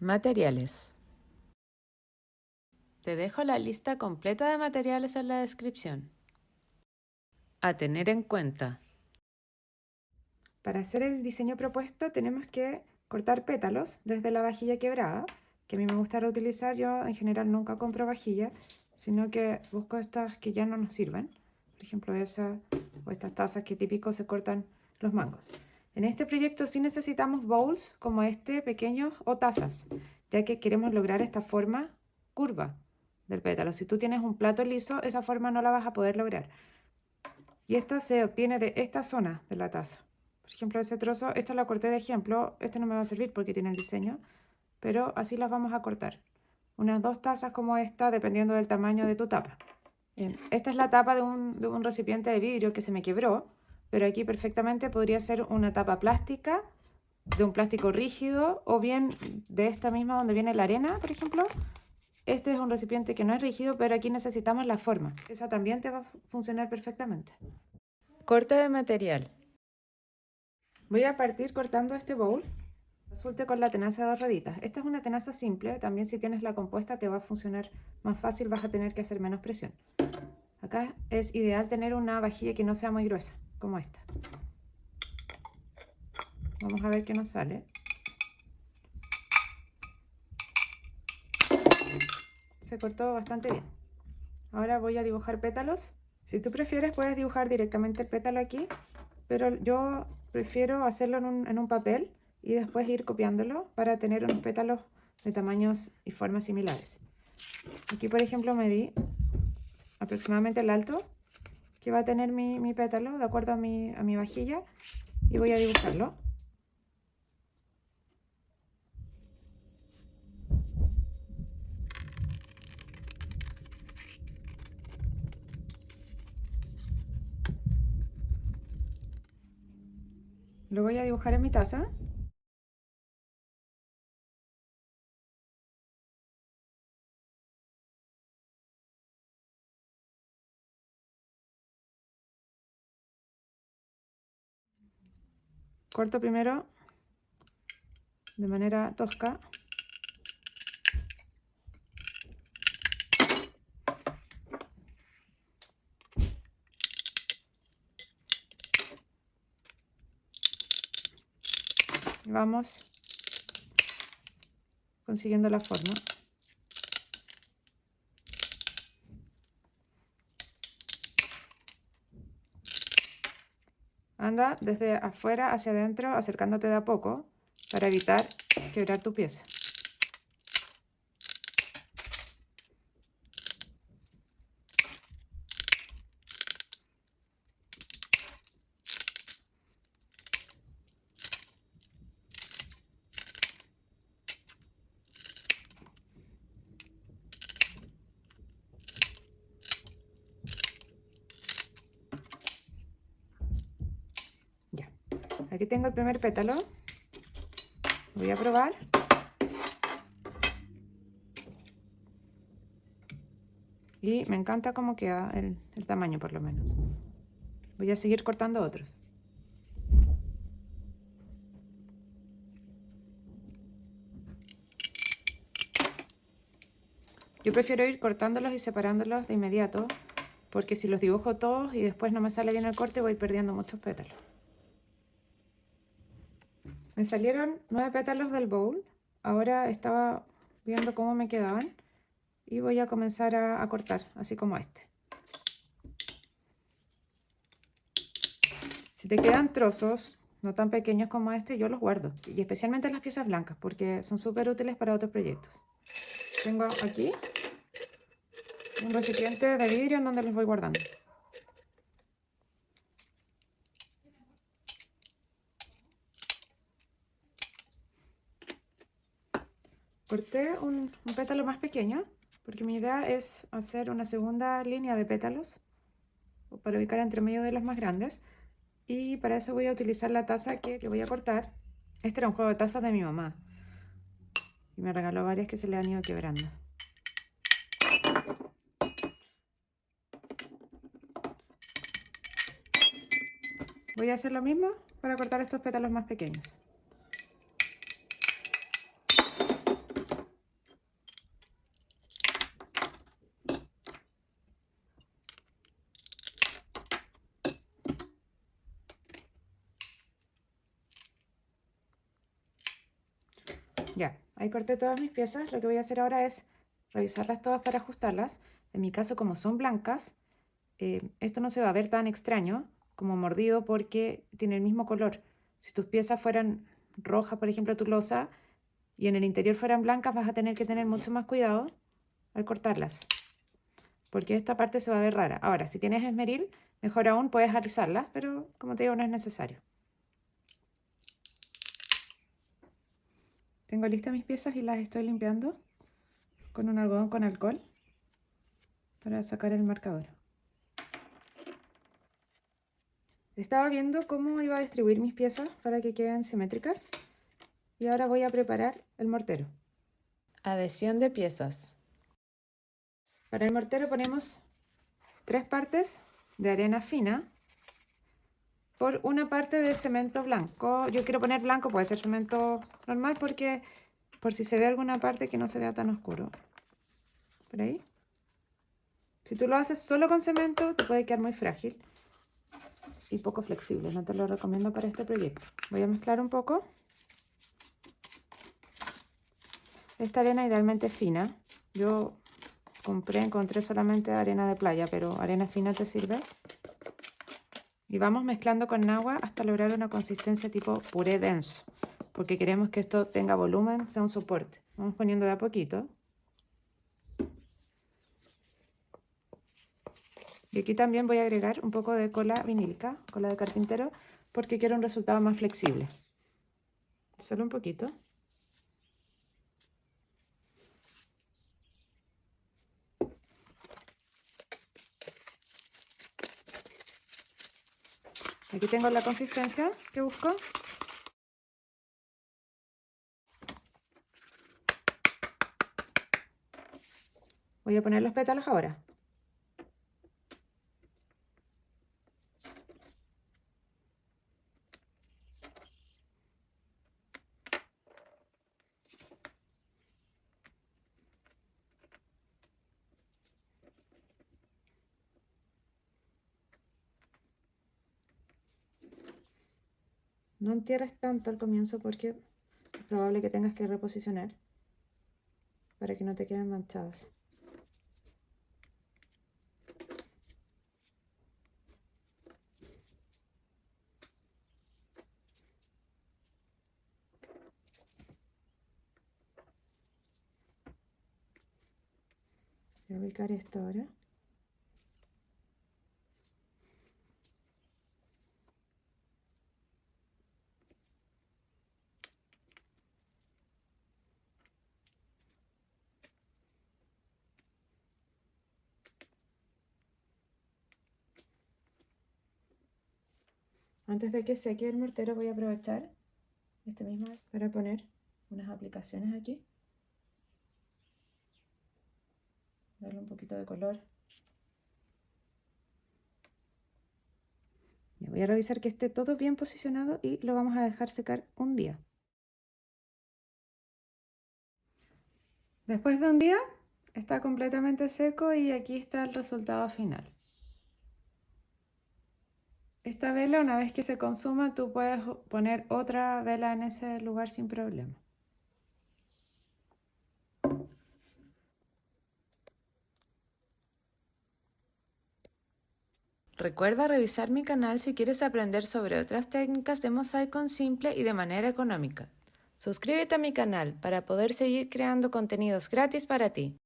Materiales. Te dejo la lista completa de materiales en la descripción. A tener en cuenta. Para hacer el diseño propuesto tenemos que cortar pétalos desde la vajilla quebrada, que a mí me gusta reutilizar. Yo en general nunca compro vajilla, sino que busco estas que ya no nos sirven. Por ejemplo, esa o estas tazas que típico se cortan los mangos. En este proyecto sí necesitamos bowls como este, pequeños, o tazas, ya que queremos lograr esta forma curva del pétalo. Si tú tienes un plato liso, esa forma no la vas a poder lograr. Y esta se obtiene de esta zona de la taza. Por ejemplo, ese trozo, esto lo corté de ejemplo, este no me va a servir porque tiene el diseño, pero así las vamos a cortar. Unas 2 tazas como esta, dependiendo del tamaño de tu tapa. Esta es la tapa de un recipiente de vidrio que se me quebró, pero aquí perfectamente podría ser una tapa plástica, de un plástico rígido, o bien de esta misma donde viene la arena, por ejemplo. Este es un recipiente que no es rígido, pero aquí necesitamos la forma. Esa también te va a funcionar perfectamente. Corte de material. Voy a partir cortando este bowl. Resulte con la tenaza de 2 rueditas. Esta es una tenaza simple, también si tienes la compuesta te va a funcionar más fácil, vas a tener que hacer menos presión. Acá es ideal tener una vajilla que no sea muy gruesa, como esta. Vamos a ver qué nos sale. Se cortó bastante bien. Ahora voy a dibujar pétalos. Si tú prefieres puedes dibujar directamente el pétalo aquí, pero yo prefiero hacerlo en un papel y después ir copiándolo para tener unos pétalos de tamaños y formas similares. Aquí por ejemplo medí aproximadamente el alto que va a tener mi pétalo de acuerdo a mi vajilla y voy a dibujarlo. Lo voy a dibujar en mi taza. Corto primero de manera tosca. Vamos consiguiendo la forma. Anda desde afuera hacia adentro, acercándote de a poco para evitar quebrar tu pieza. Ya, aquí tengo el primer pétalo. Voy a probar. Y me encanta cómo queda el tamaño por lo menos. Voy a seguir cortando otros. Yo prefiero ir cortándolos y separándolos de inmediato, porque si los dibujo todos y después no me sale bien el corte, voy perdiendo muchos pétalos. Me salieron 9 pétalos del bowl. Ahora estaba viendo cómo me quedaban y voy a comenzar a cortar, así como este. Si te quedan trozos no tan pequeños como este, yo los guardo, y especialmente las piezas blancas, porque son súper útiles para otros proyectos. Tengo aquí un recipiente de vidrio en donde los voy guardando. Corté un pétalo más pequeño porque mi idea es hacer una segunda línea de pétalos para ubicar entre medio de los más grandes, y para eso voy a utilizar la taza que voy a cortar. Este era un juego de tazas de mi mamá y me regaló varias que se le han ido quebrando. Voy a hacer lo mismo para cortar estos pétalos más pequeños. Ya, ahí corté todas mis piezas. Lo que voy a hacer ahora es revisarlas todas para ajustarlas. En mi caso, como son blancas, esto no se va a ver tan extraño como mordido porque tiene el mismo color. Si tus piezas fueran rojas, por ejemplo, tu losa, y en el interior fueran blancas, vas a tener que tener mucho más cuidado al cortarlas, porque esta parte se va a ver rara. Ahora, si tienes esmeril, mejor aún puedes alisarlas, pero como te digo, no es necesario. Tengo listas mis piezas y las estoy limpiando con un algodón con alcohol para sacar el marcador. Estaba viendo cómo iba a distribuir mis piezas para que queden simétricas y ahora voy a preparar el mortero. Adhesión de piezas. Para el mortero ponemos 3 partes de arena fina por una parte de cemento blanco. Yo quiero poner blanco, puede ser cemento normal porque por si se ve alguna parte que no se vea tan oscuro. Por ahí. Si tú lo haces solo con cemento, te puede quedar muy frágil y poco flexible. No te lo recomiendo para este proyecto. Voy a mezclar un poco. Esta arena idealmente fina. Yo encontré solamente arena de playa, pero arena fina te sirve. Y vamos mezclando con agua hasta lograr una consistencia tipo puré denso, porque queremos que esto tenga volumen, sea un soporte. Vamos poniendo de a poquito. Y aquí también voy a agregar un poco de cola vinílica, cola de carpintero, porque quiero un resultado más flexible. Solo un poquito. Aquí tengo la consistencia que busco. Voy a poner los pétalos ahora. No entierres tanto al comienzo porque es probable que tengas que reposicionar para que no te queden manchadas. Voy a ubicar esto ahora. Antes de que seque el mortero voy a aprovechar este mismo para poner unas aplicaciones aquí. Darle un poquito de color. Ya voy a revisar que esté todo bien posicionado y lo vamos a dejar secar un día. Después de un día está completamente seco y aquí está el resultado final. Esta vela, una vez que se consuma, tú puedes poner otra vela en ese lugar sin problema. Recuerda revisar mi canal si quieres aprender sobre otras técnicas de mosaico simple y de manera económica. Suscríbete a mi canal para poder seguir creando contenidos gratis para ti.